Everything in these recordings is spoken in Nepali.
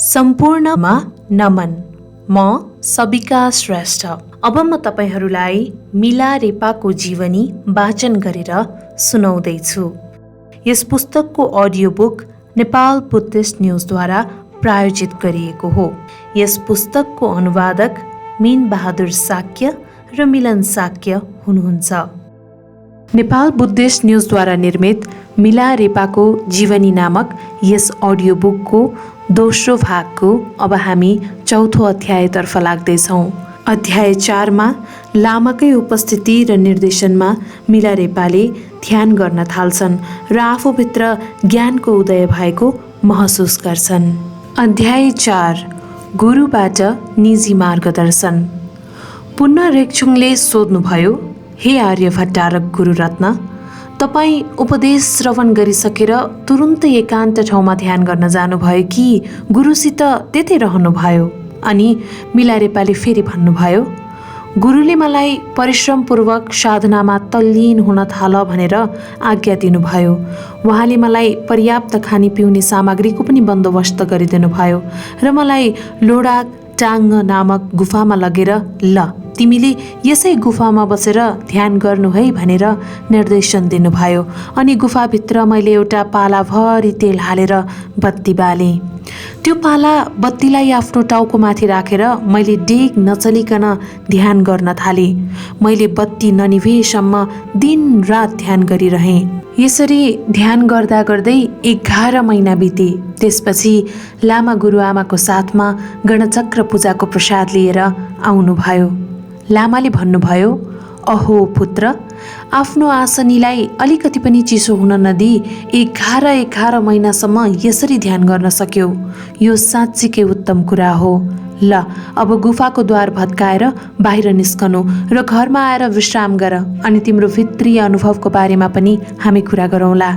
सम्पूर्णमा नमन। म सबिका श्रेष्ठ। अब म तपाईहरूलाई मिला रेपाको जीवनी वाचन गरेर सुनाउँदैछु। यस पुस्तकको अडियो बुक नेपाल बुद्धिस्ट न्युजद्वारा प्रायोजित गरिएको हो। यस पुस्तकको अनुवादक मीन बहादुर साक्य र मिलन साक्य हुनुहुन्छ। नेपाल बुद्धिस्ट न्युजद्वारा निर्मित मिला रेपाको जीवनी नामक यस अडियो बुकको दोस्रो भागको अब हामी चौथो अध्यायतर्फ लाग्दैछौँ। अध्याय 4मा लामाकै उपस्थिति र निर्देशनमा मिला रेपाले ध्यान गर्न थाल्छन् र आफूभित्र ज्ञानको उदय भएको महसुस गर्छन्। अध्याय 4 गुरुबाट निजी मार्गदर्शन। पुनः रेक्छुङले सोध्नुभयो, हे आर्य भट्टारक गुरुरत्न, तपाईँ उपदेश श्रवण गरिसकेर तुरुन्तै एकान्त ठाउँमा ध्यान गर्न जानुभयो कि गुरुसित त्यतै रहनुभयो? अनि मिला रेपाले फेरि भन्नुभयो, गुरुले मलाई परिश्रमपूर्वक साधनामा तल्लीन हुन थाल भनेर आज्ञा दिनुभयो। उहाँले मलाई पर्याप्त खानी पिउने सामग्रीको पनि बन्दोबस्त गरिदिनु भयो र मलाई लोडाक टाङ्ग नामक गुफामा लगेर ल तिमीले यसै गुफामा बसेर ध्यान गर्नु है भनेर निर्देशन दिनुभयो। अनि गुफाभित्र मैले एउटा पालाभरि तेल हालेर बत्ती बालेँ। त्यो पाला बत्तीलाई आफ्नो टाउकोमाथि राखेर मैले डेग नचलिकन ध्यान गर्न थालेँ। मैले बत्ती ननिभेसम्म दिन रात ध्यान गरिरहेँ। यसरी ध्यान गर्दा गर्दै 11 महिना बिते। त्यसपछि लामा गुरुआमाको साथमा गणचक्र पूजाको प्रसाद लिएर आउनुभयो। लामाले भन्नुभयो, अहो पुत्र, आफ्नो आसनीलाई अलिकति पनि चिसो हुन नदिई 11 महिनासम्म यसरी ध्यान गर्न सक्यौ। यो साँच्चीकै उत्तम कुरा हो। ल अब गुफाको द्वार भत्काएर बाहिर निस्कनु र घरमा आएर विश्राम गर। अनि तिम्रो भित्री अनुभवको बारेमा पनि हामी कुरा गरौँला।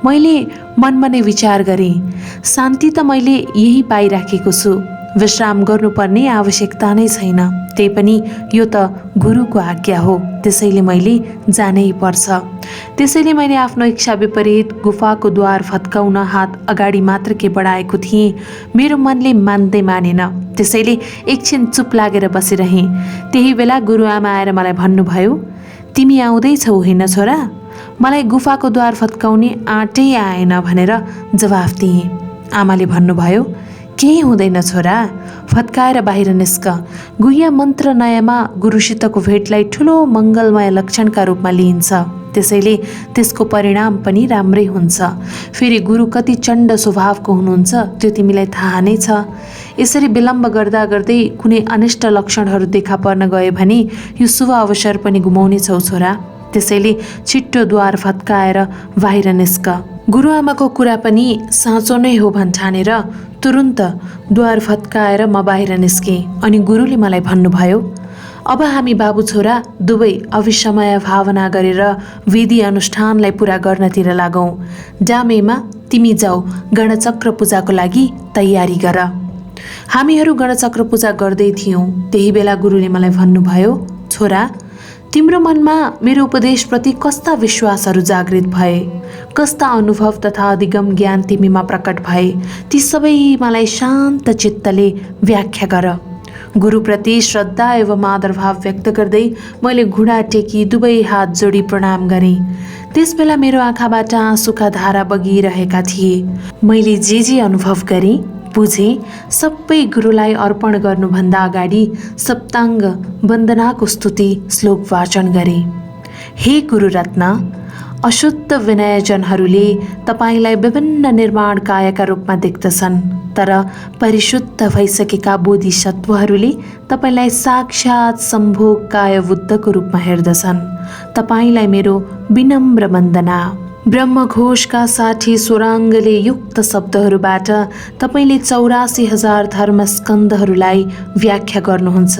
मैले मनमा नै विचार गरेँ, शान्ति त मैले यही पाइराखेको छु। विश्राम गर्नुपर्ने आवश्यकता नै छैन। त्यही पनि यो त गुरुको आज्ञा हो, त्यसैले मैले जानै पर्छ। त्यसैले मैले आफ्नो इच्छा विपरीत गुफाको द्वार भत्काउन हात अगाडि मात्र के बढाएको थिएँ। मेरो मनले मान्दै मानेन। त्यसैले एकछिन चुप लागेर बसिरहेँ। त्यही बेला गुरुआमा आएर मलाई भन्नुभयो, तिमी आउँदैछौ होइन छोरा? मलाई गुफाको द्वार भत्काउने आँटै आएन भनेर जवाफ दिएँ। आमाले भन्नुभयो, केही हुँदैन छोरा, फत्काएर बाहिर निस्क। गुह्य मन्त्र नयाँमा गुरुसितको भेटलाई ठुलो मङ्गलमय लक्षणका रूपमा लिइन्छ। त्यसैले त्यसको परिणाम पनि राम्रै हुन्छ। फेरि गुरु कति चण्ड स्वभावको हुनुहुन्छ त्यो तिमीलाई थाहा नै छ। यसरी विलम्ब गर्दा गर्दै कुनै अनिष्ट लक्षणहरू देखा पर्न गए भने यो शुभ अवसर पनि गुमाउने छौ छोरा। त्यसैले छिट्टो द्वार भत्काएर बाहिर निस्क। गुरुआमाको कुरा पनि साँचो नै हो भन्ठानेर तुरुन्त द्वार भत्काएर म बाहिर निस्केँ। अनि गुरुले मलाई भन्नुभयो, अब हामी बाबु छोरा दुवै अविसमय भावना गरेर विधि अनुष्ठानलाई पुरा गर्नतिर लागौँ। डामेमा तिमी जाऊ गणचक्र पूजाको लागि तयारी गर। हामीहरू गणचक्र पूजा गर्दै थियौँ। त्यही बेला गुरुले मलाई भन्नुभयो, छोरा, तिम्रो मनमा मेरो उपदेशप्रति कस्ता विश्वासहरू जागृत भए, कस्ता अनुभव तथा अधिगम ज्ञान तिमीमा प्रकट भए, ती सबै मलाई शान्त चित्तले व्याख्या गर। गुरुप्रति श्रद्धा एवं आदरभाव व्यक्त गर्दै मैले घुँडा टेकी दुवै हात जोडी प्रणाम गरेँ। त्यसबेला मेरो आँखाबाट आँसुका धारा बगिरहेका थिए। मैले जे अनुभव गरेँ बुझेँ सबै गुरुलाई अर्पण गर्नुभन्दा अगाडि सप्ताङ्ग वन्दनाको स्तुति श्लोक वाचन गरेँ। हे गुरुरत्न, अशुद्ध विनयजनहरूले तपाईँलाई विभिन्न निर्माण कायका रूपमा देख्दछन्, तर परिशुद्ध भइसकेका बोधिसत्वहरूले तपाईँलाई साक्षात् सम्भोग काय बुद्धको रूपमा हेर्दछन्। तपाईँलाई मेरो विनम्र वन्दना। ब्रह्मघोषका 60 स्वराङ्गले युक्त शब्दहरूबाट तपाईँले 84,000 धर्मस्कन्धहरूलाई व्याख्या गर्नुहुन्छ।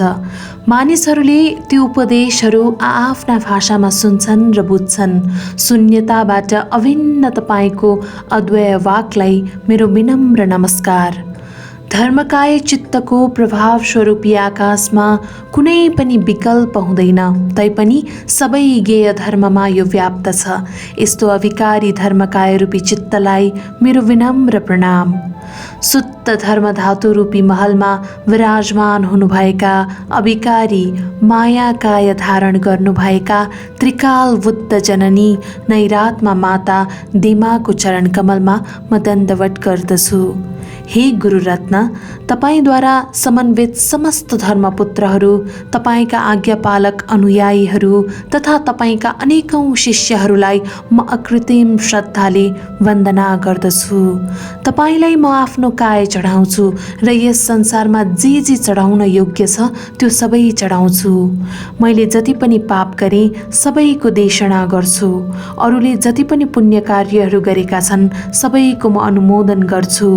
मानिसहरूले त्यो उपदेशहरू आआफ्ना भाषामा सुन्छन् र बुझ्छन्। शून्यताबाट अभिन्न तपाईँको अद्वय वाक्लाई मेरो विनम्र नमस्कार। धर्मकाय चित्तको प्रभाव स्वरूप यी आकाशमा कुनै पनि विकल्प हुँदैन, तैपनि सबै ज्ञेय धर्ममा यो व्याप्त छ। यस्तो अविकारी धर्मकाय रूपी चित्तलाई मेरो विनम्र प्रणाम। शुद्ध धर्म धातु रूपी महलमा विराजमान हुनुभएका अविकारी मायाकाय धारण गर्नुभएका त्रिकाल बुद्ध जननी नैरात्मा माता दिमाको चरण कमलमा म दण्डवत गर्दछु। हे गुरुरत्न, तपाईँद्वारा समन्वित समस्त धर्मपुत्रहरू, तपाईँका आज्ञापालक अनुयायीहरू तथा तपाईँका अनेकौं शिष्यहरूलाई म अकृत्रिम श्रद्धाले वन्दना गर्दछु। तपाईँलाई म आफ्नो काय चढाउँछु र यस संसारमा जे चढाउन योग्य छ त्यो सबै चढाउँछु। मैले जति पनि पाप गरेँ सबैको देशना गर्छु। अरूले जति पनि पुण्य कार्यहरू गरेका छन् सबैको म अनुमोदन गर्छु।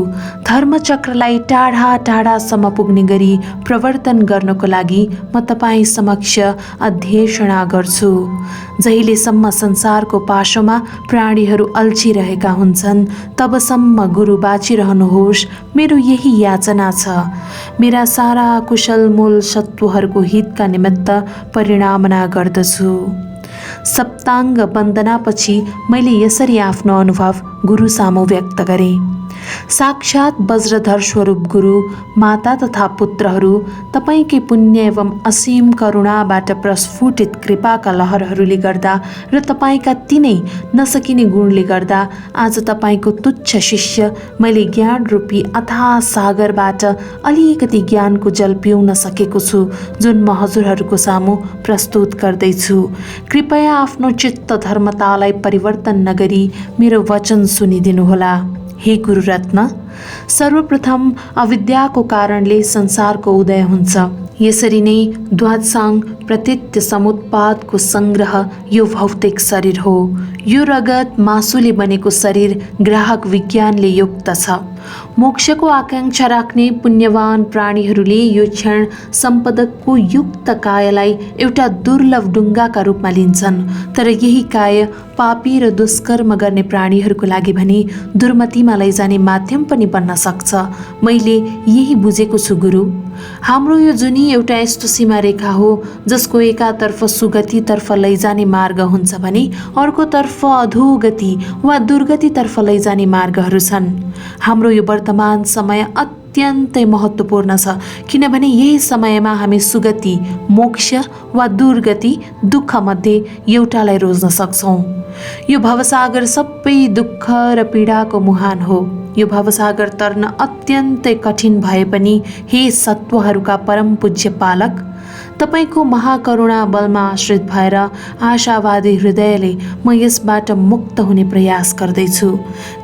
धर्मचक्रलाई टाढा टाढासम्म पुग्ने गरी प्रवर्तन गर्नको लागि म तपाईँ समक्ष अध्यक्षना गर्छु। जहिलेसम्म संसारको पाशोमा प्राणीहरू अल्झिरहेका हुन्छन् तबसम्म गुरु बाँचिरहनुहोस्, मेरो यही याचना छ। मेरा सारा कुशल मूल सत्वहरूको हितका निमित्त परिणामना गर्दछु। सप्ताङ्ग वन्दनापछि मैले यसरी आफ्नो अनुभव गुरु सामु व्यक्त गरेँ। साक्षात वज्रधर स्वरूप गुरु, माता तथा पुत्रहरू, तपाईँकै पुण्य एवं असीम करुणाबाट प्रस्फुटित कृपाका लहरहरूले गर्दा र तपाईँका तिनै नसकिने गुणले गर्दा आज तपाईँको तुच्छ शिष्य मैले ज्ञान रूपी अथाह सागरबाट अलिकति ज्ञानको जल पिउन सकेको छु, जुन म हजुरहरूको सामु प्रस्तुत गर्दैछु। कृपया आफ्नो चित्त धर्मतालाई परिवर्तन नगरी मेरो वचन सुनिदिनुहोला। हे गुरुरत्न, सर्वप्रथम अविद्याको कारणले संसारको उदय हुन्छ। यसरी नै द्वादशाङ प्रतीत्य समुत्पादको संग्रह यो भौतिक शरीर हो। यो रगत मासुले बनेको शरीर ग्राहक विज्ञानले युक्त छ। मोक्षको आकांक्षा राख्ने पुण्यवान प्राणीहरूले यो क्षण सम्पदको युक्त कायलाई एउटा दुर्लभ डुङ्गाका रूपमा लिन्छन्, तर यही काय पापी र दुष्कर्म गर्ने प्राणीहरूको लागि भने दुर्मतिमा लैजाने माध्यम पनि बन्न सक्छ। मैले यही बुझेको छु गुरु। हाम्रो यो जुनी एउटा यस्तो सीमा रेखा हो जसको एकातर्फ सुगतितर्फ लैजाने मार्ग हुन्छ भने अर्कोतर्फ अधोगति वा दुर्गतितर्फ लैजाने मार्गहरू छन्। हाम्रो यो वर्तमान समय अत्यन्तै महत्त्वपूर्ण छ, किनभने यही समयमा हामी सुगति, मोक्ष वा दुर्गति, दुःख मध्ये एउटालाई रोज्न सक्छौँ। यो भवसागर सबै दुःख र पीडाको मुहान हो। यो भवसागर तर्न अत्यन्तै कठिन भए पनि हे सत्वहरूका परम पूज्य पालक, तपाईँको महाकरुणा बलमा आश्रित भएर आशावादी हृदयले म यसबाट मुक्त हुने प्रयास गर्दैछु।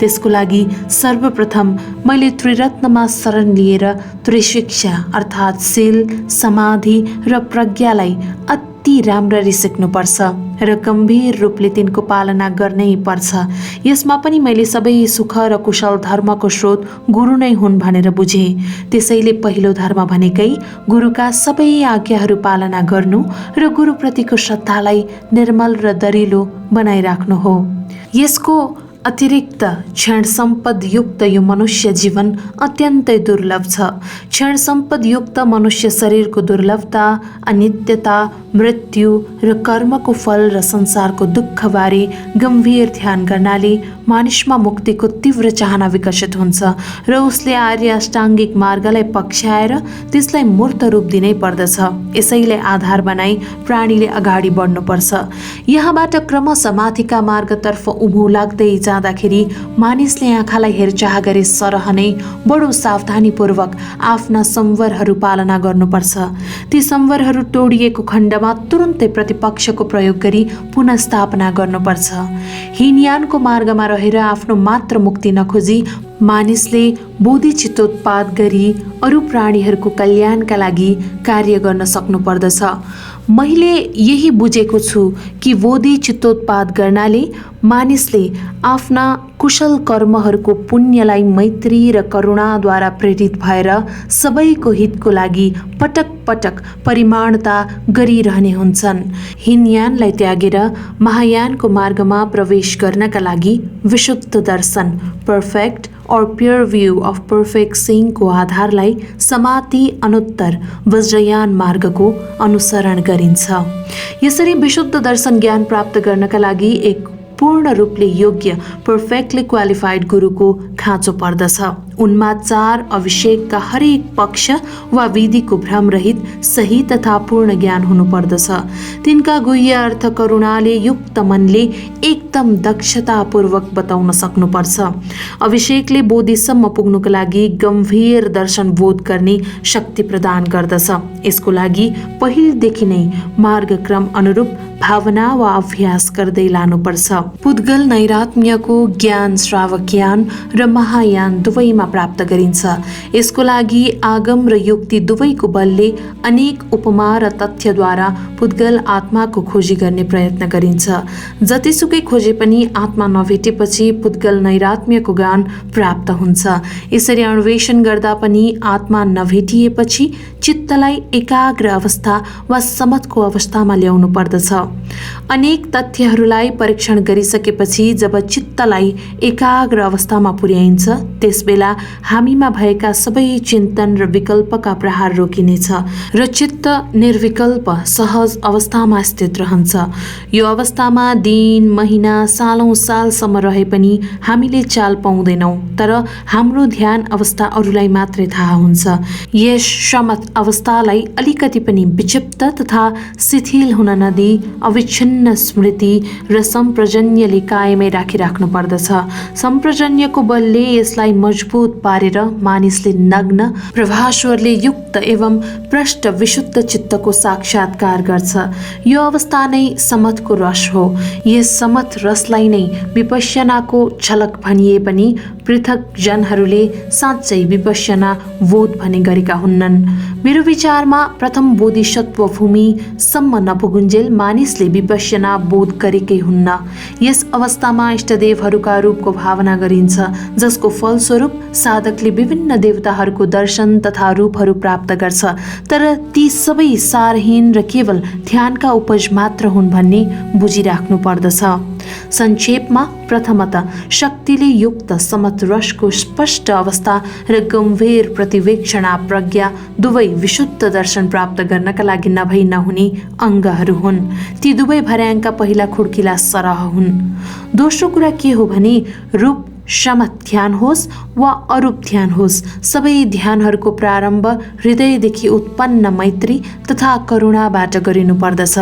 त्यसको लागि सर्वप्रथम मैले त्रिरत्नमा शरण लिएर त्रिशिक्षा अर्थात् शील, समाधि र प्रज्ञालाई अति राम्ररी सिक्नुपर्छ र गम्भीर रूपले तिनको पालना गर्नै पर्छ। यसमा पनि मैले सबै सुख र कुशल धर्मको स्रोत गुरु नै हुन् भनेर बुझेँ। त्यसैले पहिलो धर्म भनेकै गुरुका सबै आज्ञाहरू पालना गर्नु र गुरुप्रतिको श्रद्धालाई निर्मल र दरिलो बनाइराख्नु हो। यसको अतिरिक्त क्षण सम्पद युक्त यो मनुष्य जीवन अत्यन्तै दुर्लभ छ। क्षण सम्पद युक्त मनुष्य शरीरको दुर्लभता, अनित्यता, मृत्यु र कर्मको फल र संसारको दुःखबारे गम्भीर ध्यान गर्नाले मानिसमा मुक्तिको तीव्र चाहना विकसित हुन्छ र उसले आर्य अष्टाङ्गिक मार्गलाई पक्षाएर त्यसलाई मूर्त रूप दिनै पर्दछ। यसैले आधार बनाई प्राणीले अगाडि बढ्नुपर्छ। यहाँबाट क्रमशः माथिका मार्गतर्फ उभो लाग्दै जाँदाखेरि मानिसले आँखालाई हेरचाह गरे सरह नै बडो सावधानीपूर्वक आफ्ना संवरहरू पालना गर्नुपर्छ। ती संवरहरू तोडिएको खण्डमा तुरुन्तै प्रतिपक्षको प्रयोग गरी पुनस्थापना गर्नुपर्छ। हीनयानको मार्गमा रहेर आफ्नो मात्र मुक्ति नखोजी मानिसले बोधिचित्तोत्पाद गरी अरू प्राणीहरूको कल्याणका लागि कार्य गर्न सक्नुपर्दछ। मैले यही बुझेको छु कि बोधिचित्तोत्पाद गर्नाले मानिसले आफ्ना कुशल कर्महरूको पुण्यलाई मैत्री र करुणाद्वारा प्रेरित भएर सबैको हितको लागि पटक पटक परिमाणता गरिरहने हुन्छन्। हीनयानलाई त्यागेर महायानको मार्गमा प्रवेश गर्नका लागि विशुद्ध दर्शन, पर्फेक्ट और प्योर व्यू अफ पर्फेक्ट सिंहको आधारलाई समाति अनुत्तर वज्रयान मार्गको अनुसरण गरिन्छ। यसरी विशुद्ध दर्शन ज्ञान प्राप्त गर्नका लागि एक पूर्ण रूपले योग्य पर्फेक्टली क्वालिफाइड गुरुको खाँचो पर्दछ। उनमा 4 अभिषेकका हरेक पक्ष वा विधिको भ्रमरहित सही तथा पूर्ण ज्ञान हुनुपर्दछ। तिनका गुह्य अर्थ करुणाले युक्त मनले एकदम दक्षतापूर्वक बताउन सक्नुपर्छ। अभिषेकले बोधिसम्म पुग्नुको लागि गम्भीर दर्शन बोध गर्ने शक्ति प्रदान गर्दछ। यसको लागि पहिलेदेखि नै मार्गक्रम अनुरूप भावना वा अभ्यास गर्दै लानुपर्छ। पुद्गल नैरात्म्यको ज्ञान श्रावकयान र महायान दुवैमा प्राप्त गरिन्छ। यसको लागि आगम र युक्ति दुवैको बलले अनेक उपमा र तथ्यद्वारा पुद्गल आत्माको खोजी गर्ने प्रयत्न गरिन्छ। जतिसुकै खोजे पनि आत्मा नभेटेपछि पुद्गल नैरात्म्यको ज्ञान प्राप्त हुन्छ। यसरी अन्वेषण गर्दा पनि आत्मा नभेटिएपछि चित्तलाई एकाग्र अवस्था वा समतको अवस्थामा ल्याउनु पर्दछ। अनेक तथ्यहरूलाई परीक्षण गरिसकेपछि जब चित्तलाई एकाग्र अवस्थामा पुर्याइन्छ त्यसबेला हामीमा भएका सबै चिन्तन र विकल्पका प्रहार रोकिनेछ र चित्त निर्विकल्प सहज अवस्थामा स्थित रहन्छ। यो अवस्थामा दिन, महिना, सालौं सालसम्म रहे पनि हामीले चाल पाउँदैनौँ, तर हाम्रो ध्यान अवस्था अरूलाई मात्रै थाहा हुन्छ। यस समत अवस्थालाई अलिकति पनि विक्षिप्त तथा शिथिल हुन नदिई अविच्छिन्न स्मृति र सम्प्रजन्यले कायमै राखिराख्नु पर्दछ। सम्प्रजन्यको बलले यसलाई मजबुत पारेर मानिसले नग्न प्रभास्वरले युक्त एवं प्रष्ट विशुद्ध चित्तको साक्षात्कार गर्छ। यो अवस्था नै समतको रस हो। यस समत रसलाई नै विपश्यनाको झलक भनिए पनि पृथक जनहरूले साँच्चै विपश्यना बोध भने गरेका हुन्नन्। मेरो विचारमा प्रथम बोधिसत्व भूमिसम्म नपुगुन्जेल मानिसले विपश्यना बोध गरेकै हुन्न। यस अवस्थामा इष्टदेवहरूका रूपको भावना गरिन्छ, जसको फलस्वरूप साधकले विभिन्न देवताहरूको दर्शन तथा रूपहरू प्राप्त गर्छ। तर ती सबै सारहीन र केवल ध्यानका उपज मात्र हुन् भन्ने बुझिराख्नु पर्दछ। संक्षेपमा प्रथमतः शक्तिले युक्त समत रसको स्पष्ट अवस्था र गम्भीर प्रतिवेक्षणा प्रज्ञा दुवै विशुद्ध दर्शन प्राप्त गर्नका लागि नभई नहुने अङ्गहरू हुन्। ती दुवै भर्याङका पहिला खुड्किला सरह हुन्। दोस्रो कुरा के हो भने रूप समत ध्यान होस् वा अरूप ध्यान होस्, सबै ध्यानहरूको प्रारम्भ हृदयदेखि उत्पन्न मैत्री तथा करुणाबाट गरिनु पर्दछ।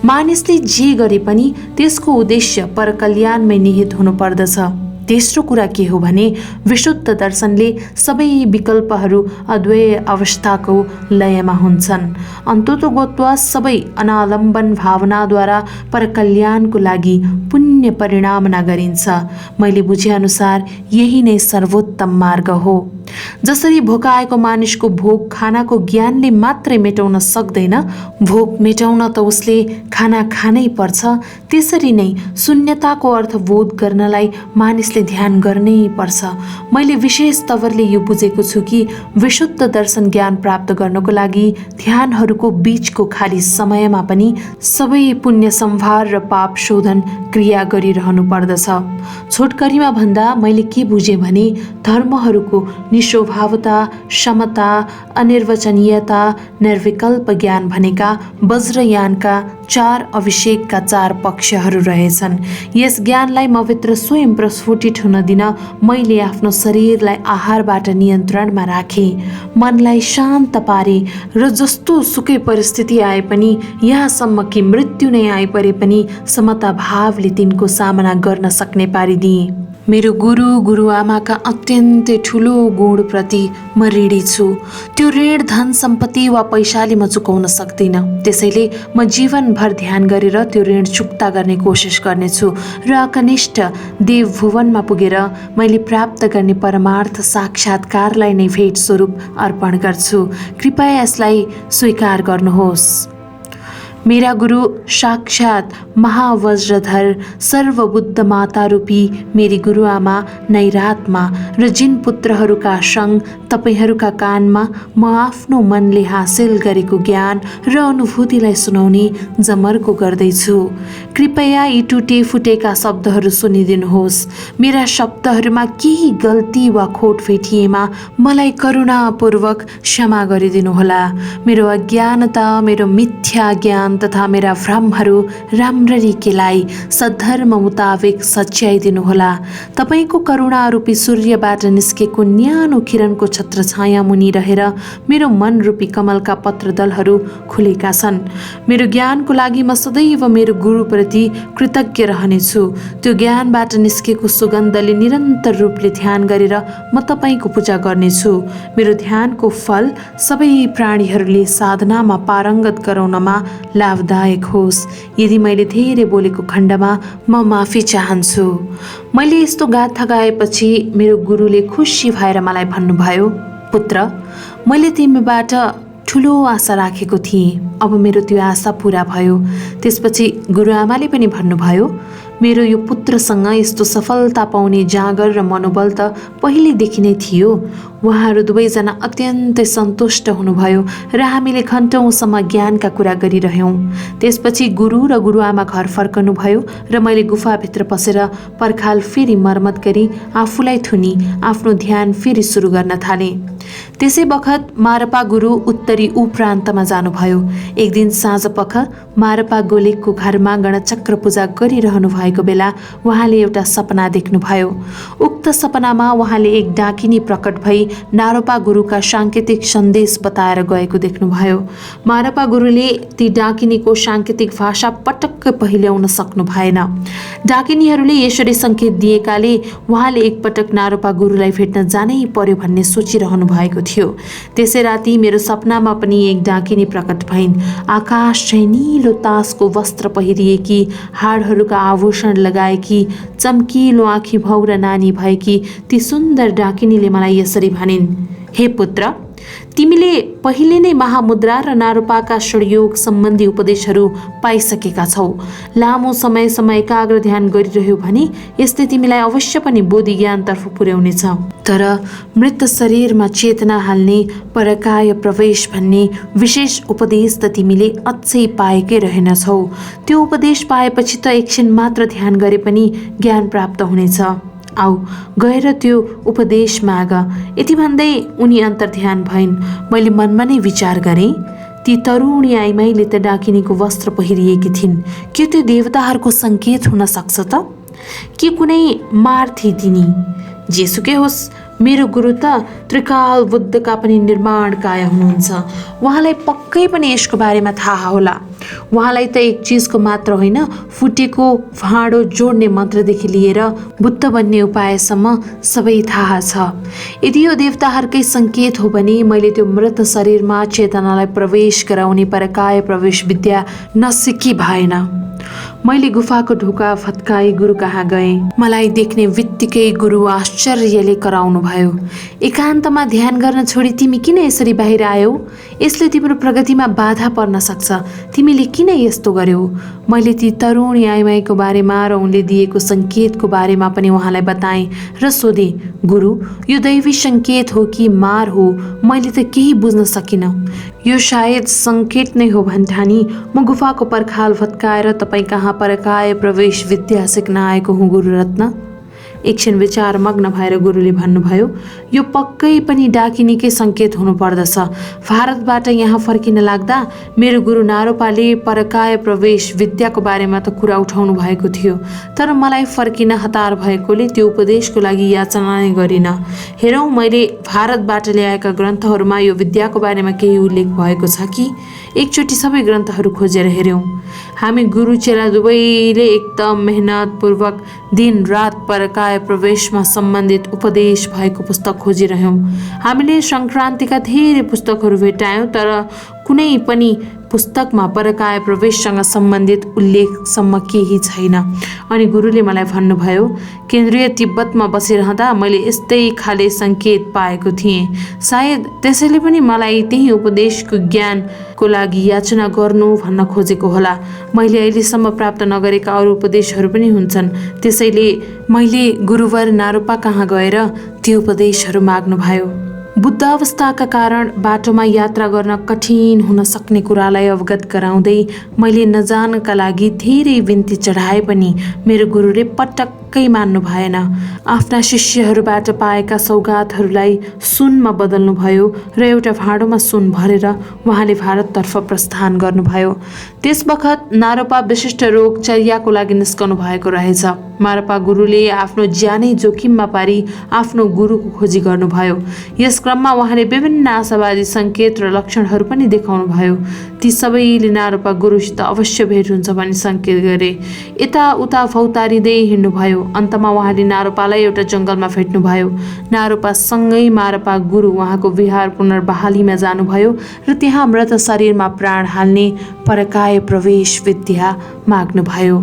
मानिसले जे गरे पनि त्यसको उद्देश्य परकल्याणमै निहित हुनुपर्दछ। तेस्रो कुरा के हो भने विशुद्ध दर्शनले सबै विकल्पहरू अद्वैय अवस्थाको लयमा हुन्छन्। अन्ततोगत्वा सबै अनालम्बन भावनाद्वारा परकल्याणको लागि पुण्य परिणामना गरिन्छ। मैले बुझेअनुसार यही नै सर्वोत्तम मार्ग हो। जसरी भोकाएको मानिसको भोक खानाको ज्ञानले मात्रै मेटाउन सक्दैन, भोक मेटाउन त उसले खाना खानै पर्छ, त्यसरी नै शून्यताको अर्थ बोध गर्नलाई मानिसले ध्यान गर्नै पर्छ। मैले विशेष तवरले यो बुझेको छु कि विशुद्ध दर्शन ज्ञान प्राप्त गर्नको लागि ध्यानहरूको बीचको खाली समयमा पनि सबै पुण्य सम्भार र पाप शोधन क्रिया गरिरहनु पर्दछ। छोटकरीमा भन्दा मैले के बुझेँ भने धर्महरूको निस्वभावता, समता, अनिर्वचनीयता, निर्विकल्प ज्ञान भनेका वज्रयानका 4 अभिषेकका 4 पक्षहरू रहेछन्। यस ज्ञानलाई मभित्र स्वयं प्रस्फुटित हुन दिन मैले आफ्नो शरीरलाई आहारबाट नियन्त्रणमा राखेँ, मनलाई शान्त पारे र जस्तो सुकै परिस्थिति आए पनि, यहाँसम्म कि मृत्यु नै आइपरे पनि समता भावले तिनको सामना गर्न सक्ने पारिदिएँ। मेरो गुरु गुरुआमाका अत्यन्तै ठुलो गुणप्रति म ऋणी छु। त्यो ऋण धन सम्पत्ति वा पैसाले म चुकाउन सक्दिनँ। त्यसैले म जीवनभर ध्यान गरेर त्यो ऋण चुक्ता गर्ने कोसिस गर्नेछु र अकनिष्ठ देवभुवनमा पुगेर मैले प्राप्त गर्ने परमार्थ साक्षात्कारलाई नै भेट स्वरूप अर्पण गर्छु। कृपया यसलाई स्वीकार गर्नुहोस्। मेरा गुरु साक्षात महावज्रधर सर्वबुद्ध माता रूपी मेरी गुरुआमा नैरात्मा र जिन पुत्रहरूका सङ्ग तपाईँहरूका कानमा म आफ्नो मनले हासिल गरेको ज्ञान र अनुभूतिलाई सुनाउने जमर्को गर्दैछु। कृपया यी टुटे फुटेका शब्दहरू सुनिदिनुहोस्। मेरा शब्दहरूमा केही गल्ती वा खोट भेटिएमा मलाई करुणापूर्वक क्षमा गरिदिनुहोला। मेरो अज्ञानता, मेरो मिथ्या ज्ञान तथा मेरा भ्रमहरू राम्ररी केलाई सद्धर्म मुताबिक सच्याइदिनुहोला। तपाईँको करुणा रूपी सूर्यबाट निस्केको न्यानो किरणको छत्रछाया मुनि रहेर मेरो मन रूपी कमलका पत्रदलहरू खुलेका छन्। मेरो ज्ञानको लागि म सदैव मेरो गुरुप्रति कृतज्ञ रहनेछु। त्यो ज्ञानबाट निस्केको सुगन्धले निरन्तर रूपले ध्यान गरेर म तपाईँको पूजा गर्नेछु। मेरो ध्यानको फल सबै प्राणीहरूले साधनामा पारङ्गत गराउनमा लाभदायक होस्। यदि मैले धेरै बोलेको खण्डमा म माफी चाहन्छु। मैले यस्तो गाथा गाएपछि मेरो गुरुले खुसी भएर मलाई भन्नुभयो, पुत्र, मैले तिमीबाट ठुलो आशा राखेको थिएँ। अब मेरो त्यो आशा पुरा भयो। त्यसपछि गुरुआमाले पनि भन्नुभयो, मेरो यो पुत्रसँग यस्तो सफलता पाउने जाँगर र मनोबल त पहिलेदेखि नै थियो। उहाँहरू दुवैजना अत्यन्तै सन्तुष्ट हुनुभयो र हामीले घन्टौँसम्म ज्ञानका कुरा गरिरह्यौँ। त्यसपछि गुरु र गुरुआमा घर फर्कनुभयो र मैले गुफाभित्र पसेर पर्खाल फेरि मर्मत गरी आफूलाई थुनी आफ्नो ध्यान फेरि सुरु गर्न थालेँ। त्यसै बखत मारपा गुरु उत्तरी प्रान्तमा जानुभयो। एक दिन साँझ पख मारपा गोलेकको घरमा गणचक्र पूजा गरिरहनु भएको बेला उहाँले एउटा सपना देख्नुभयो। उक्त सपनामा उहाँले एक डाकिनी प्रकट भई नारपा गुरुका साङ्केतिक सन्देश बताएर गएको देख्नुभयो। मारपा गुरुले ती डाकिनीको साङ्केतिक भाषा पटक्क पहिल्याउन सक्नु भएन। डाकिनीहरूले यसरी सङ्केत दिएकाले उहाँले एकपटक नारपा गुरुलाई भेट्न जानै पर्यो भन्ने सोचिरहनु भएको थियो। त्यसै राति मेरो सपनामा पनि एक डाकिनी प्रकट भइन्। आकाश चाहिँ नीलो तासको वस्त्र पहिरिएकी, हाडहरूका आभूषण लगाएकी, चम्किलो आँखी भौरा नानी भएकी ती सुन्दर डाकिनीले मलाई यसरी भनिन्, हे पुत्र, तिमीले पहिले नै महामुद्रा र नारूपाका षड्योग सम्बन्धी उपदेशहरू पाइसकेका छौ। लामो समयसम्म एकाग्र ध्यान गरिरह्यौ भने यसले तिमीलाई अवश्य पनि बोधि ज्ञानतर्फ पुर्याउनेछ। तर मृत शरीरमा चेतना हाल्ने परकाय प्रवेश भन्ने विशेष उपदेश त तिमीले अझै पाएकै रहेनछौ। त्यो उपदेश पाएपछि त एकछिन मात्र ध्यान गरे पनि ज्ञान प्राप्त हुनेछ। आऊ गएर त्यो उपदेश माग। यति भन्दै उनी अन्तर्ध्यान भइन्। मैले मनमा नै विचार गरेँ, ती तरुणी आइमाईले त डाकिनीको वस्त्र पहिरिएकी थिइन्। के त्यो देवताहरूको सङ्केत हुन सक्छ त? के कुनै मार थिए तिनी? जेसुकै होस्, मेरो गुरु त त्रिकाल बुद्धका पनि निर्माणकाय हुनुहुन्छ। उहाँलाई पक्कै पनि यसको बारेमा थाहा होला। उहाँलाई त एक चिजको मात्र होइन, फुटेको भाँडो जोड्ने मन्त्रदेखि लिएर बुद्ध बन्ने उपायसम्म सबै थाहा छ। यदि यो देवताहरूकै सङ्केत हो भने मैले त्यो मृत शरीरमा चेतनालाई प्रवेश गराउने परकाय प्रवेश विद्या नसिकी भएन। मैले गुफाको ढोका फत्काई गुरु कहाँ गएँ। मलाई देख्ने बित्तिकै गुरु आश्चर्यले कराउनु भयो, एकान्तमा ध्यान गर्न छोडी तिमी किन यसरी बाहिर आयौ? यसले तिम्रो प्रगतिमा बाधा पर्न सक्छ। तिमीले किन यस्तो गर्यौ? मैले ती तरुणी आइमाईको बारेमा र उनले दिएको सङ्केतको बारेमा पनि उहाँलाई बताएँ र सोधेँ, गुरु, यो दैवी सङ्केत हो कि मार हो? मैले त केही बुझ्न सकिनँ। यो सायद सङ्केत नै हो भन्ठानी म गुफाको पर्खाल भत्काएर तपाईँ कहाँ परकाय प्रवेश विद्या सिक्न आएको हुँ गुरुरत्न। एकछिन विचार मग्न भएर गुरुले भन्नुभयो, यो पक्कै पनि डाकिनीकै सङ्केत हुनुपर्दछ। भारतबाट यहाँ फर्किन लाग्दा मेरो गुरु नारोपाले परकाय प्रवेश विद्याको बारेमा त कुरा उठाउनु भएको थियो, तर मलाई फर्किन हतार भएकोले त्यो उपदेशको लागि याचना नै गरिन। हेरौँ, मैले भारतबाट ल्याएका ग्रन्थहरूमा यो विद्याको बारेमा केही उल्लेख भएको छ कि? एकचोटि सबै ग्रन्थहरू खोजेर हेऱ्यौँ। हामी गुरु चेला दुवैले एकदम मेहनतपूर्वक दिन रात परकाय प्रवेशमा सम्बन्धित उपदेश भएको पुस्तक खोजिरह्यौँ। हामीले सङ्क्रान्तिका धेरै पुस्तकहरू भेटायौँ, तर कुनै पनि पुस्तकमा परकाय प्रवेशसँग सम्बन्धित उल्लेखसम्म केही छैन। अनि गुरुले मलाई भन्नुभयो, केन्द्रीय तिब्बतमा बसिरहँदा मैले यस्तै खाले सङ्केत पाएको थिएँ। सायद त्यसैले पनि मलाई त्यही उपदेशको ज्ञानको लागि याचना गर्नु भन्न खोजेको होला। मैले अहिलेसम्म प्राप्त नगरेका अरू उपदेशहरू पनि हुन्छन्, त्यसैले मैले गुरुवर नारोपा कहाँ गएर ती उपदेशहरू माग्नुभयो। बुद्ध अवस्थाका कारण बाटोमा यात्रा गर्न कठिन हुन सक्ने कुरालाई अवगत गराउँदै मैले नजानका लागि धेरै बिन्ती चढाए पनि मेरो गुरुले पटक्कै मान्नु भएन। आफ्ना शिष्यहरूबाट पाएका सौगातहरूलाई सुनमा बदल्नुभयो र एउटा भाँडोमा सुन भरेर उहाँले भारततर्फ प्रस्थान गर्नुभयो। त्यस बखत नारोपा विशिष्ट रोगचर्याको लागि निस्कनु भएको रहेछ। मारपा गुरुले आफ्नो ज्यानै जोखिममा पारी आफ्नो गुरुको खोजी गर्नुभयो। यस क्रममा उहाँले विभिन्न आशावादी सङ्केत र लक्षणहरू पनि देखाउनुभयो। ती सबैले नारोपा गुरुसित अवश्य भेट हुन्छ भन्ने सङ्केत गरे। यताउता फौतारिँदै हिँड्नुभयो। अन्तमा उहाँले नारोपालाई एउटा जङ्गलमा भेट्नुभयो। नारोपासँगै मारपा गुरु उहाँको विहार पुनर्बहालीमा जानुभयो र त्यहाँ मृत शरीरमा प्राण हाल्ने परकाय प्रवेश विद्या माग्नुभयो।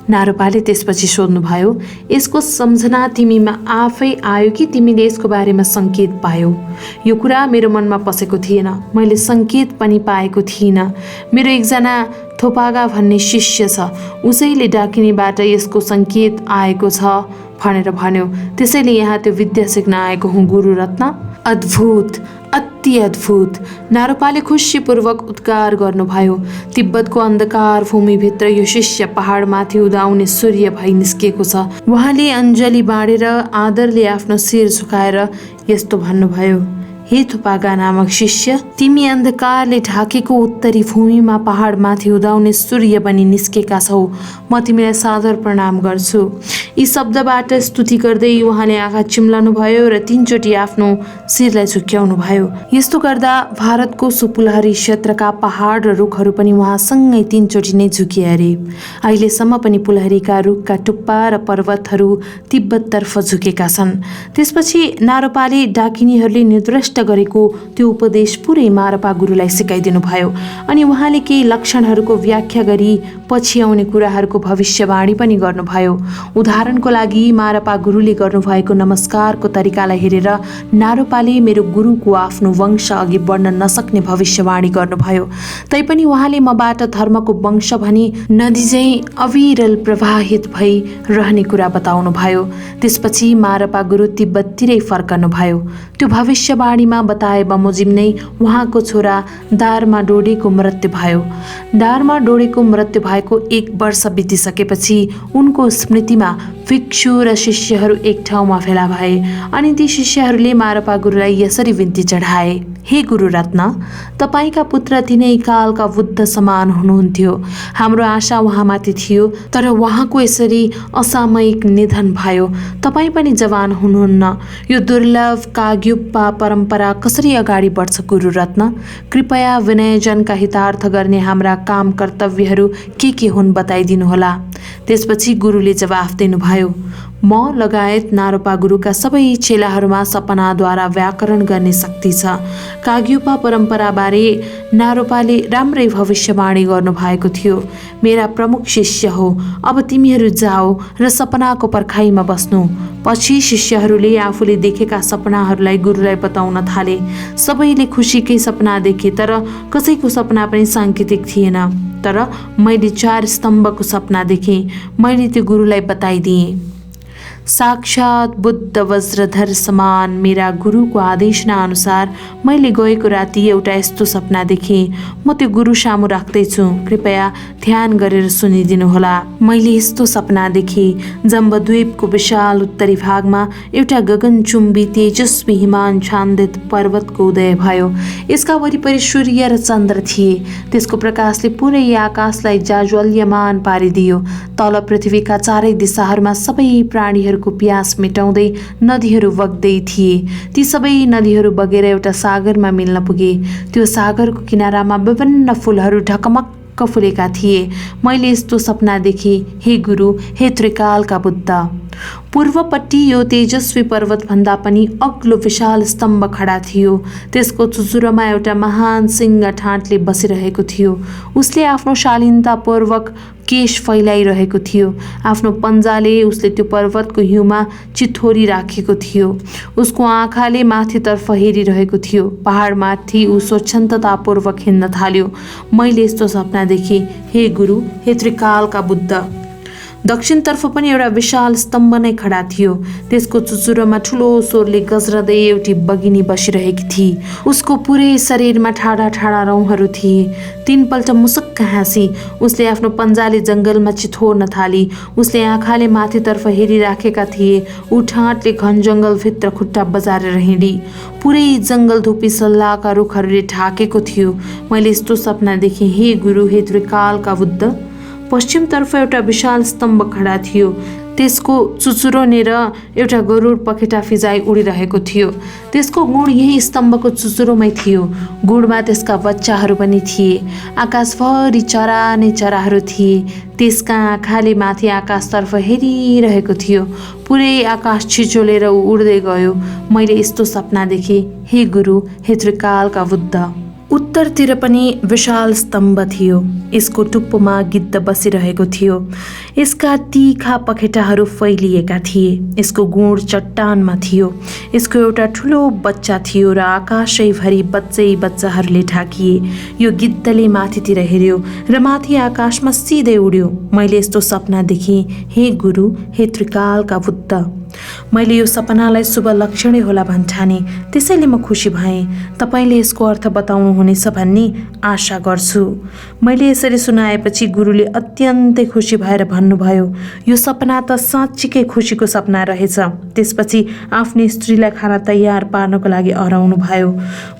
नारोपाले त्यसपछि सोध्नुभयो, यसको सम्झना तिमीमा आफै आयो कि तिमीले यसको बारेमा सङ्केत पायौ? यो कुरा मेरो मनमा पसेको थिएन। मैले सङ्केत पनि पाएको थिइनँ। मेरो एकजना थोपागा भन्ने शिष्य छ, उसैले डाकिनीबाट यसको सङ्केत आएको छ भनेर भन्यो। त्यसैले यहाँ त्यो विद्या सिक्न आएको हुँ गुरुरत्न। अद्भुत, अति अद्भुत! नारोपाले खुसीपूर्वक उद्गार गर्नुभयो। तिब्बतको अन्धकार भूमिभित्र यो शिष्य पहाडमाथि उदाउने सूर्य भई निस्किएको छ। उहाँले अञ्जली बाँडेर आदरले आफ्नो शिर झुकाएर यस्तो भन्नुभयो, हे थोपागा नामक शिष्य, तिमी अन्धकारले ढाकेको उत्तरी भूमिमा पहाडमाथि उदाउने सूर्य बनी निस्केका छौ। म तिमीलाई सादर प्रणाम गर्छु। यी शब्दबाट स्तुति गर्दै उहाँले आँखा चिम्लाउनु भयो र 3 चोटि आफ्नो शिरलाई झुक्याउनु भयो। यस्तो गर्दा भारतको सुपुलहरी क्षेत्रका पहाड र रुखहरू पनि उहाँसँगै 3 चोटि नै झुकिए अरे। अहिलेसम्म पनि पुलहरीका रुखका टुप्पा र पर्वतहरू तिब्बततर्फ झुकेका छन्। त्यसपछि नारोपाले डाकिनीहरूले निर्दिष्ट गरेको त्यो उपदेश पुरै मारपा गुरुलाई सिकाइदिनु भयो। अनि उहाँले केही लक्षणहरूको व्याख्या गरी पछि आउने कुराहरूको भविष्यवाणी पनि गर्नुभयो। उदाहरणको लागि मारपा गुरुले गर्नुभएको नमस्कारको तरिकालाई हेरेर नारोपाले मेरो गुरुको आफ्नो वंश अघि बढ्न नसक्ने भविष्यवाणी गर्नुभयो। तैपनि उहाँले मबाट धर्मको वंश भनी नदी झैँ अविरल प्रवाहित भई रहने कुरा बताउनु भयो। त्यसपछि मारपा गुरु तिब्बततिरै फर्कनुभयो। त्यो भविष्यवाणीमा बताए बमोजिम नै उहाँको छोरा दारमा डोडेको मृत्यु भयो। दारमा डोडेको मृत्यु भएको 1 वर्ष बितिसकेपछि उनको स्मृतिमा भिक्षु र शिष्यहरू एक ठाउँमा भेला भए। अनि ती शिष्यहरूले मारपा गुरुलाई यसरी बिन्ती चढाए, हे गुरुरत्न, तपाईँका पुत्र तिनै कालका बुद्ध समान हुनुहुन्थ्यो। हाम्रो आशा उहाँमाथि थियो, तर उहाँको यसरी असामयिक निधन भयो। तपाईँ पनि जवान हुनुहुन्न। यो दुर्लभ काग्युप्पा परम्परा कसरी अगाडि बढ्छ गुरुरत्न? कृपया विनयजनका हितार्थ गर्ने हाम्रा काम कर्तव्यहरू के हुन् बताइदिनुहोला। त्यसपछि गुरुले जवाफ दिनुभयो, म लगायत नारोपा गुरुका सबै चेलाहरूमा सपनाद्वारा व्याकरण गर्ने शक्ति छ। काग्युपा परम्पराबारे नारोपाले राम्रै भविष्यवाणी गर्नुभएको थियो। मेरा प्रमुख शिष्य हो। अब तिमीहरू जाओ र सपनाको पर्खाइमा बस्नु। पछि शिष्यहरूले आफूले देखेका सपनाहरूलाई गुरुलाई बताउन थाले। सबैले खुसीकै सपना देखे, तर कसैको सपना पनि साङ्केतिक थिएन। तर मैले 4 स्तम्भको सपना देखेँ। मैले त्यो गुरुलाई बताइदिएँ। साक्षात बुद्ध वज्रधर समान मेरा गुरुको आदेशना अनुसार मैले गएको राति एउटा यस्तो सपना देखेँ। म त्यो गुरु सामु राख्दैछु, कृपया ध्यान गरेर सुनिदिनुहोला। मैले यस्तो सपना देखेँ, जम्बुद्वीपको विशाल उत्तरी भागमा एउटा गगनचुम्बी तेजस्वी हिमान छान्दित पर्वतको उदय भयो। यसका वरिपरि सूर्य र चन्द्र थिए। त्यसको प्रकाशले पुरै आकाशलाई जाज्वल्यमान पारिदियो। तल पृथ्वीका चारै दिशाहरूमा सबै प्राणीहरू को प्यास मेटाउँदै नदीहरू बग्दै थिए। ती सबै नदीहरू बगेर एउटा सागरमा मिल्न पुगे। त्यो सागरको किनारामा विभिन्न फूलहरू ढकमक्क फुलेका थिए। मैले यस्तो सपना देखेँ, हे गुरु, हे त्रिकालका बुद्ध। पूर्वपट्टि यो तेजस्वी पर्वतभन्दा पनि अग्लो विशाल स्तम्भ खडा थियो। त्यसको चुचुरोमा एउटा महान सिंह ठाँटले बसिरहेको थियो। उसले आफ्नो शालीनतापूर्वक केश फैलाइरहेको थियो। आफ्नो पन्जाले उसले त्यो पर्वतको हिउँमा चिथोरी राखेको थियो। उसको आँखाले माथितर्फ हेरिरहेको थियो। पहाडमाथि ऊ स्वच्छन्दतापूर्वक हिँड्न थाल्यो। मैले यस्तो सपना देखेँ, हे गुरु, हे त्रिकालका बुद्ध। दक्षिणतर्फ पनि एउटा विशाल स्तम्भ नै खडा थियो। त्यसको चुचुरोमा ठुलो स्वरले गजरदै एउटी बगिनी बसिरहेकी थिए। उसको पुरै शरीरमा ठाडा ठाडा रौँहरू थिए। तीनपल्ट मुसुक्क हाँसी उसले आफ्नो पन्जाले जङ्गलमा चिथोर्न थाली। उसले आँखाले माथितर्फ हेरिराखेका थिए। ऊ ठाँटले घन जङ्गलभित्र खुट्टा बजारेर हिँडी। पुरै जङ्गल धुपी सल्लाहका रुखहरूले ढाकेको थियो। मैले यस्तो सपना देखेँ, हे गुरु, हे त्रिकालका बुद्ध। पश्चिमतर्फ एउटा विशाल स्तम्भ खडा थियो। त्यसको चुचुरोनेर एउटा गरुड पखेटा फिजाइ उडिरहेको थियो। त्यसको गुण यही स्तम्भको चुचुरोमै थियो। गुडमा त्यसका बच्चाहरू पनि थिए। आकाशभरि चरा नै चराहरू थिए। त्यसका आँखाले माथि आकाशतर्फ हेरिरहेको थियो। पुरै आकाश छिचोलेर ऊ उड्दै गयो। मैले यस्तो सपना देखेँ, हे गुरु, हे त्रिकालका बुद्ध। उत्तरतिर पनि विशाल स्तम्भ थियो। यसको टुप्पोमा गिद्ध बसिरहेको थियो। यसका तीखा पखेटाहरू फैलिएका थिए। यसको गुँड चट्टानमा थियो। यसको एउटा ठुलो बच्चा थियो र आकाशैभरि बच्चाहरूले ढाकिए। यो गिद्धले माथितिर हेऱ्यो र माथि आकाशमा सिधै उड्यो। मैले यस्तो सपना देखेँ, हे गुरु, हे त्रिकालका बुद्ध। मैले यो सपनालाई शुभ लक्षणै होला भन्ठाने। त्यसैले म खुसी भएँ। तपाईँले यसको अर्थ बताउनुहुनेछ भन्ने आशा गर्छु। मैले यसरी सुनाएपछि गुरुले अत्यन्तै खुसी भएर भन्नुभयो, यो सपना त साँच्चीकै खुसीको सपना रहेछ। त्यसपछि आफ्नी स्त्रीलाई खाना तयार पार्नको लागि हराउनु भयो।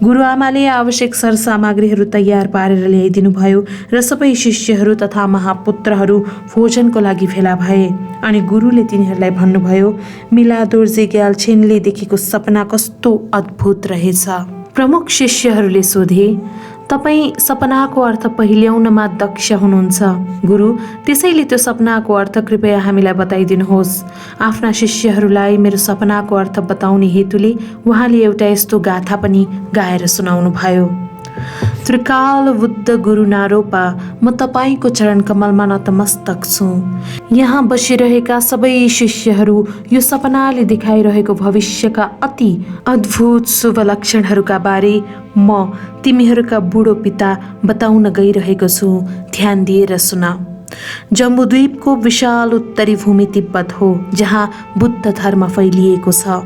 गुरुआमाले आवश्यक सरसामग्रीहरू तयार पारेर ल्याइदिनु भयो र सबै शिष्यहरू तथा महापुत्रहरू भोजनको लागि भेला भए। अनि गुरुले तिनीहरूलाई भन्नुभयो, मिला दोर्जे ग्याल्छेनले देखेको सपना कस्तो अद्भुत रहेछ। प्रमुख शिष्यहरूले सोधे, तपाईँ सपनाको अर्थ पहिल्याउनमा दक्ष हुनुहुन्छ गुरु, त्यसैले त्यो सपनाको अर्थ कृपया हामीलाई बताइदिनुहोस्। आफ्ना शिष्यहरूलाई मेरो सपनाको अर्थ बताउने हेतुले उहाँले एउटा यस्तो गाथा पनि गाएर सुनाउनु भयो। त्रिकाल बुद्ध गुरु नारोपा, म तपाईँको चरण कमलमा नतमस्तक छु। यहाँ बसिरहेका सबै शिष्यहरू यो सपनाले देखाइरहेको भविष्यका अति अद्भुत शुभ लक्षणहरूका बारे म तिमीहरूका बुढो पिता बताउन गइरहेको छु। ध्यान दिएर सुन। जम्बुद्वीपको विशाल उत्तरी भूमि तिब्बत हो, जहाँ बुद्ध धर्म फैलिएको छ।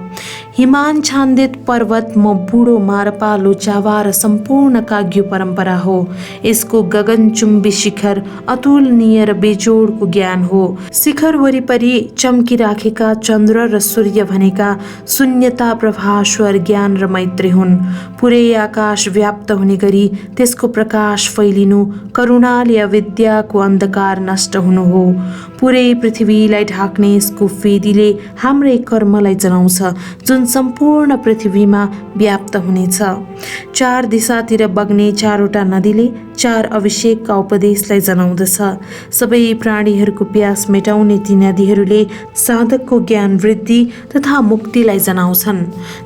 हिमाञ्छान्दित पर्वत म बुढो मारपालो जावा र सम्पूर्ण काग्यु परम्परा हो। यसको गगनचुम्बी शिखर अतुलनीय र बेजोडको ज्ञान हो। शिखर वरिपरि चम्किराखेका चन्द्र र सूर्य भनेका शून्यता, प्रभास्वर, ज्ञान र मैत्री हुन्। पुरै आकाश व्याप्त हुने गरी त्यसको प्रकाश फैलिनु, करुणाले अविद्याको अन्धकार नष्ट हुनु हो। पुरै पृथ्वीलाई ढाक्ने यसको फेदीले हाम्रै कर्मलाई जनाउँछ, जुन सम्पूर्ण पृथ्वीमा व्याप्त हुनेछ। चार दिशातिर बग्ने चारवटा नदीले चार अभिषेकका उपदेशलाई जनाउँदछ। सबै प्राणीहरूको प्यास मेटाउने ती नदीहरूले साधकको ज्ञान वृद्धि तथा मुक्तिलाई जनाउँछन्।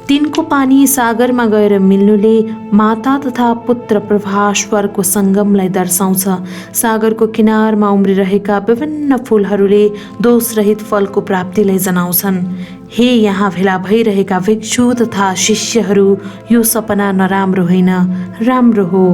तिनको पानी सागरमा गएर मिल्नुले माता तथा पुत्र प्रभास्वरको सङ्गमलाई दर्शाउँछ। सागरको किनारमा उम्रिरहेका विभिन्न फुलहरूले दोषरहित फलको प्राप्तिलाई जनाउँछन्। हे यहाँ भेला भइरहेका भिक्षु तथा शिष्यहरू, यो सपना नराम्रो होइन, राम्रो हो।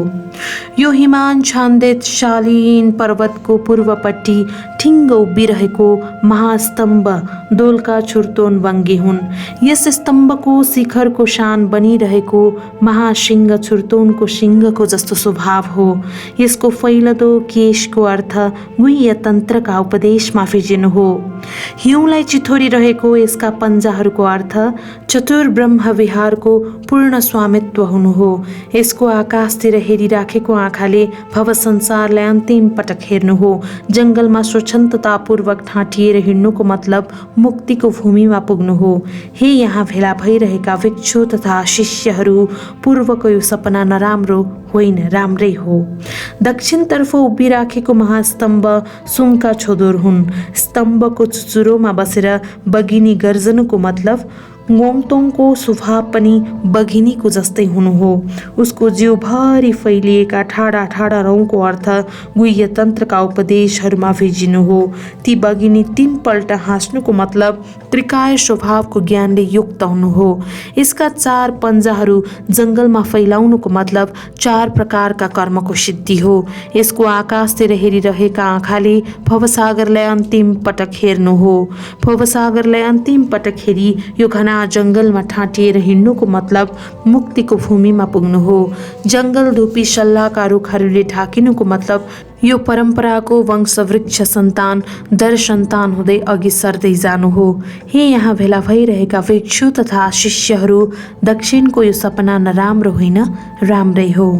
यो हिमाञ्छान्दित शालीन पर्वतको पूर्वपट्टि ठिङ्ग उभिरहेको महास्तम्भ दोलका छुर्तोन वङ्गे हुन्। यस स्तम्भको शिखरको शान बनिरहेको महासिंह छुर्तोनको सिंहको जस्तो स्वभाव हो। यसको फैलदो केशको अर्थ गुह्य तन्त्रका उपदेशमा फिजिनु हो। हिउँलाई चिथोरिरहेको यसका पन्जाहरूको अर्थ चतुर ब्रह्म विहारको पूर्ण स्वामित्व हुनु हो। यसको आकाशतिर हेरिराखेको राखेको आँखाले भव संसारलाई अन्तिम पटक हेर्नु हो। जङ्गलमा स्वच्छन्दतापूर्वक ठाँटिएर हिँड्नुको मतलब मुक्तिको भूमिमा पुग्नु हो। हे यहाँ भेला भइरहेका भिक्षु तथा शिष्यहरू, पूर्वको यो सपना नराम्रो होइन, राम्रै हो। दक्षिणतर्फ उभिराखेको महास्तम्भ सुनका छोदोर हुन्। स्तम्भको चुचुरोमा बसेर बगिनी गर्जनुको मतलब गोङतोङको स्वभाव पनि बघिनीको जस्तै हुनु हो। उसको जिउभरि फैलिएका ठाडा ठाडा रौँको अर्थ गुह्य तन्त्रका उपदेशहरूमा भिजिनु हो। ती बघिनी 3 पल्ट हाँस्नुको मतलब त्रिकाय स्वभावको ज्ञानले युक्त हुनु हो। यसका 4 पन्जाहरू जङ्गलमा फैलाउनुको मतलब 4 प्रकारका कर्मको सिद्धि हो। यसको आकाशतिर हेरिरहेका आँखाले भवसागरलाई अन्तिम पटक हेर्नु हो। भवसागरलाई अन्तिम पटक हेरी यो घना जङ्गलमा ठाँटिएर हिँड्नुको मतलब मुक्तिको भूमिमा पुग्नु हो। जङ्गल धुपी सल्लाहका रुखहरूले ढाकिनुको मतलब यो परम्पराको वंशवृक्ष सन्तान दर सन्तान हुँदै अघि सर्दै जानु हो। हे यहाँ भेला भइरहेका भिक्षु तथा शिष्यहरू, दक्षिणको यो सपना नराम्रो होइन, राम्रै हो।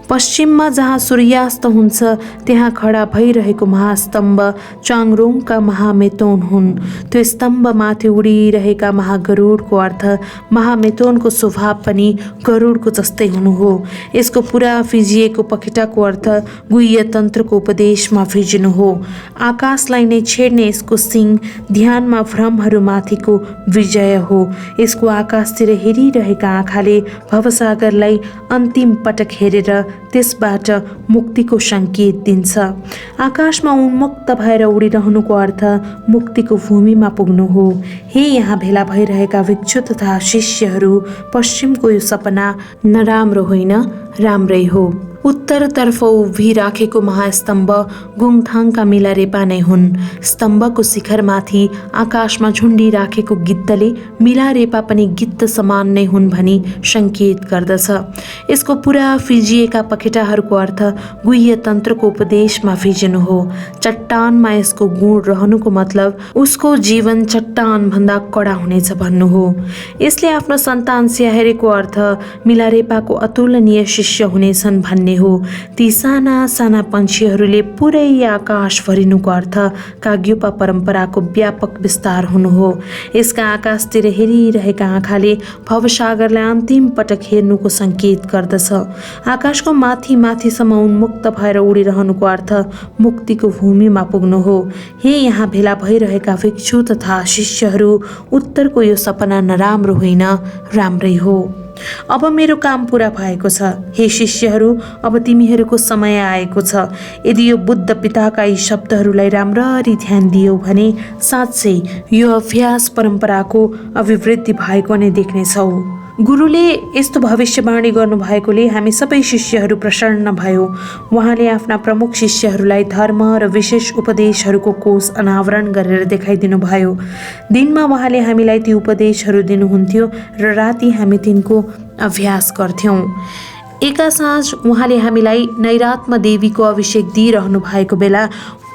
पश्चिममा जहाँ सूर्यास्त हुन्छ त्यहाँ खडा भइरहेको महास्तम्भ चाङरोङका महामेतोन हुन्। त्यो स्तम्भमाथि उडिरहेका महागरुडको अर्थ महामेतोनको स्वभाव पनि गरुडको जस्तै हुनु हो। यसको पुरा फिजिएको पखेटाको अर्थ गुह्य तन्त्रको उपदेशमा भिजिनु हो। आकाशलाई नै छेड्ने यसको सिङ ध्यानमा भ्रमहरूमाथिको विजय हो। यसको आकाशतिर हेरिरहेका आँखाले भवसागरलाई अन्तिम पटक हेरेर त्यसबाट मुक्तिको सङ्केत दिन्छ। आकाशमा उन्मुक्त भएर उडिरहनुको अर्थ मुक्तिको भूमिमा पुग्नु हो। हे यहाँ भेला भइरहेका भिक्षु तथा शिष्यहरू, पश्चिमको यो सपना नराम्रो होइन, राम्रै हो। उत्तरतर्फ उभिराखेको महास्तम्भ गुङथाङका मिलारेपा नै हुन्। स्तम्भको शिखरमाथि आकाशमा झुन्डिराखेको गिद्धले मिलारेपा पनि गिद्ध समान नै हुन् भनी सङ्केत गर्दछ। यसको पुरा फिजिएका पखेटाहरूको अर्थ गुह्य तन्त्रको उपदेशमा भिजिनु हो। चट्टानमा यसको गुण रहनुको मतलब उसको जीवन चट्टानभन्दा कडा हुनेछ भन्नु हो। यसले आफ्नो सन्तान स्याहारेको अर्थ मिलारेपाको अतुलनीय शिष्य हुनेछन् भन्ने हो। ती साना साना पन्छीहरूले पुरै आकाश भरिनुको अर्थ काग्युपा परम्पराको व्यापक विस्तार हुनु हो। यसका आकाशतिर हेरिरहेका आँखाले भवसागरलाई अन्तिम पटक हेर्नुको सङ्केत गर्दछ। आकाशको माथि माथिसम्म उन्मुक्त भएर उडिरहनुको अर्थ मुक्तिको भूमिमा पुग्नु हो। हे यहाँ भेला भइरहेका भिक्षु तथा शिष्यहरू, उत्तरको यो सपना नराम्रो होइन, राम्रै हो। अब मेरो काम पूरा भएको छ। हे शिष्यहरू, अब तिमीहरूको समय आएको छ। यदि यो बुद्ध पिताका यी शब्दहरूलाई राम्ररी ध्यान दियौ भने साँच्चै यो अभ्यास परम्पराको अभिवृद्धि भएको नै देख्नेछौ। गुरुले यस्तो भविष्यवाणी गर्नुभएकोले हामी सबै शिष्यहरू प्रसन्न भयौँ। उहाँले आफ्ना प्रमुख शिष्यहरूलाई धर्म र विशेष उपदेशहरूको कोष अनावरण गरेर देखाइदिनु भयो। दिनमा उहाँले हामीलाई ती उपदेशहरू दिनुहुन्थ्यो र राति हामी तिनको अभ्यास गर्थ्यौँ। एका साँझ उहाँले हामीलाई नैरात्मा देवीको अभिषेक दिइरहनु भएको बेला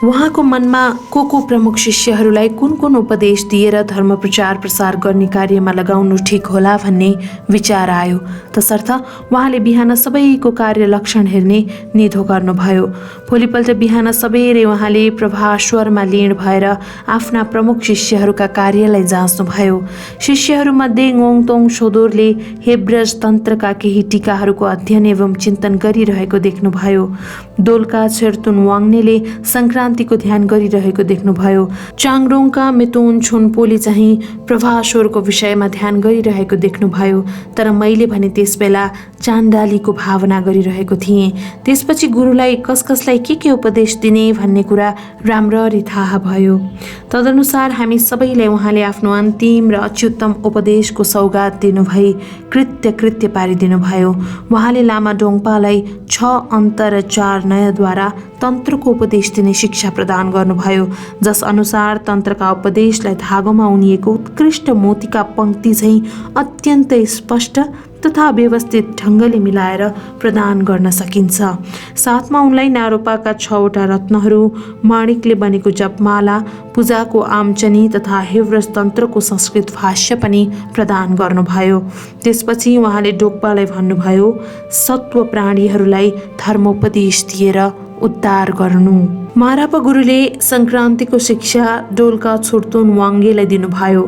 उहाँको मनमा को प्रमुख शिष्यहरूलाई कुन कुन उपदेश दिएर धर्म प्रचार प्रसार गर्ने कार्यमा लगाउनु ठिक होला भन्ने विचार आयो। तसर्थ उहाँले बिहान सबैको कार्य लक्षण हेर्ने निधो गर्नुभयो। भोलिपल्ट बिहान सबेरै उहाँले प्रभास्वरमा लीन भएर आफ्ना प्रमुख शिष्यहरूका कार्यलाई जाँच्नुभयो। शिष्यहरूमध्ये गोङतोङ सोदोरले हेब्रज तन्त्रका केही टीकाहरूको अध्ययन एवं चिन्तन गरिरहेको देख्नुभयो। दोलका छेर्तुन वाङ्नेले सङ्क्रान्तिको ध्यान गरिरहेको देख्नुभयो। चाङरोङका मेतोन छोनपोले चाहिँ प्रभास्वरको विषयमा ध्यान गरिरहेको देख्नुभयो। तर मैले भने त्यसबेला चाण्डालीको भावना गरिरहेको थिएँ। त्यसपछि गुरुलाई कसलाई के उपदेश दिने भन्ने कुरा राम्ररी थाहा भयो। तदनुसार हामी सबैलाई उहाँले आफ्नो अन्तिम र अत्युत्तम उपदेशको सौगात दिनुभई कृत्य पारिदिनु भयो। उहाँले लामा डोङपालाई 6 अन्त र 4 नयद्वारा तन्त्रको उपदेश दिने शिक्षा प्रदान गर्नुभयो, जस अनुसार तन्त्रका उपदेशलाई धागोमा उनिएको उत्कृष्ट मोतीका पङ्क्ति चाहिँ अत्यन्तै स्पष्ट तथा व्यवस्थित ढङ्गले मिलाएर प्रदान गर्न सकिन्छ। साथमा उनलाई नारोपाका 6वटा रत्नहरू, माणिकले बनेको जपमाला, पूजाको आमचनी तथा हेव्रस तन्त्रको संस्कृत भाष्य पनि प्रदान गर्नुभयो। त्यसपछि उहाँले डोक्पालाई भन्नुभयो, सत्व प्राणीहरूलाई धर्मोपदेश दिएर उद्धार गर्नु। मारापा गुरुले सङ्क्रान्तिको शिक्षा डोल्का छोर्तुन वाङ्गेलाई दिनुभयो।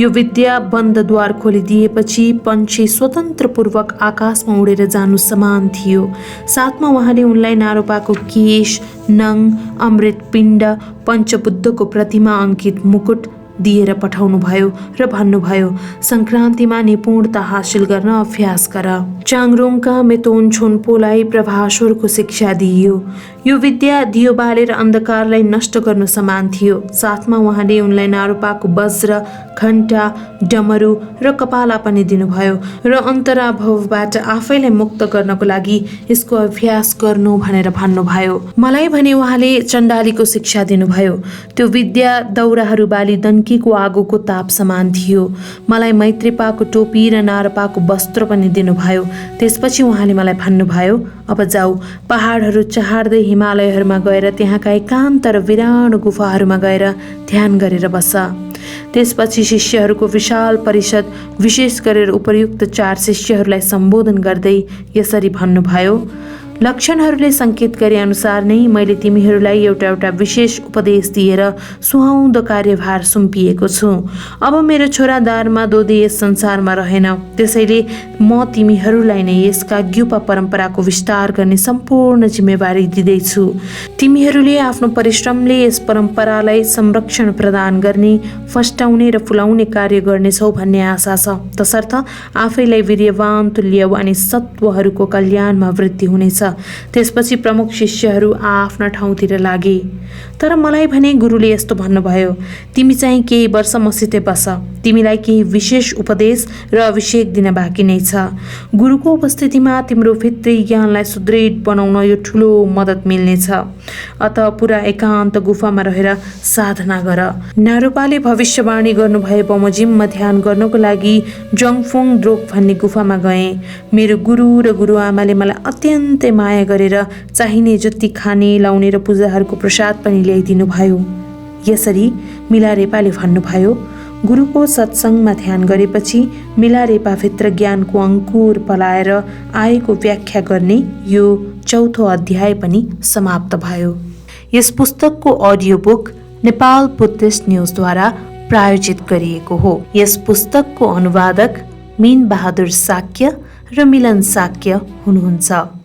यो विद्या बन्द द्वार खोलिदिएपछि पन्छी स्वतन्त्रपूर्वक आकाशमा उडेर जानु समान थियो। साथमा उहाँले उनलाई नारोपाको केश, नङ, अमृत पिण्ड, पञ्चबुद्धको प्रतिमा अङ्कित मुकुट दिएर पठाउनुभयो र भन्नुभयो, सङ्क्रान्तिमा निपुणता हासिल गर्न अभ्यास गर। चाङरोङका मेतोन छोन्पोलाई प्रभास्वरको शिक्षा दिइयो। यो विद्या दियो बालेर अन्धकारलाई नष्ट गर्नु समान थियो। साथमा उहाँले उनलाई नारोपाको वज्र, घण्टा, डमरू र कपाला पनि दिनुभयो र अन्तराभावबाट आफैलाई मुक्त गर्नको लागि यसको अभ्यास गर्नु भनेर भन्नुभयो। मलाई भने उहाँले चण्डालीको शिक्षा दिनुभयो। त्यो विद्या दौराहरू बाली दन्कीको आगोको ताप समान थियो। मलाई मैत्रीपाको टोपी र नारपाको वस्त्र पनि दिनुभयो। त्यसपछि उहाँले मलाई भन्नुभयो, अब जाऊ, पहाडहरू चहार्दै हिमालयहरूमा गएर त्यहाँका एकान्त र विरानो गुफाहरूमा गएर ध्यान गरेर बस। त्यसपछि शिष्यहरूको विशाल परिषद, विशेष गरेर उपर्युक्त 4 शिष्यहरूलाई सम्बोधन गर्दै यसरी भन्नुभयो, लक्षणहरूले सङ्केत गरे अनुसार नै मैले तिमीहरूलाई एउटा विशेष उपदेश दिएर सुहाउँदो कार्यभार सुम्पिएको छु। अब मेरो छोरा दारमा दोधी यस संसारमा रहेन, त्यसैले म तिमीहरूलाई नै यसका ग्युपा परम्पराको विस्तार गर्ने सम्पूर्ण जिम्मेवारी दिँदैछु। तिमीहरूले आफ्नो परिश्रमले यस परम्परालाई संरक्षण प्रदान गर्ने, फस्टाउने र फुलाउने कार्य गर्नेछौ भन्ने आशा छ। तसर्थ आफैलाई वीर्यवान तुल्याऊ अनि सत्वहरूको कल्याणमा वृद्धि हुनेछ। त्यसपछि प्रमुख शिष्यहरू आफ्ना ठाउँतिर लागे। तर मलाई भने गुरुले यस्तो भन्नुभयो, तिमी चाहिँ केही वर्ष मसितै बस, तिमीलाई केही विशेष उपदेश र अभिषेक दिन बाँकी नै छ। गुरुको उपस्थितिमा तिम्रो भित्री ज्ञानलाई सुदृढ बनाउन यो ठुलो मद्दत मिल्नेछ। अत पुरा एकान्त गुफामा रहेर साधना गर। नारोपाले भविष्यवाणी गर्नुभए बमोजिममा ध्यान गर्नको लागि जङफुङ द्रोक भन्ने गुफामा गएँ। मेरो गुरु र गुरुआमाले मलाई अत्यन्तै माया गरेर चाहिने जति खाने, लाउने र पूजाहरूको प्रसाद पनि ल्याइदिनु भयो। यसरी मिलारेपाले भन्नुभयो, गुरुको सत्सङ्गमा ध्यान गरेपछि मिलारेपाभित्र ज्ञानको अङ्कुर पलाएर आएको व्याख्या गर्ने यो 4थो अध्याय पनि समाप्त भयो। यस पुस्तकको अडियो बुक नेपाल बुद्धिस्ट न्युजद्वारा प्रायोजित गरिएको हो। यस पुस्तकको अनुवादक मीन बहादुर साक्य र मिलन साक्य हुनुहुन्छ।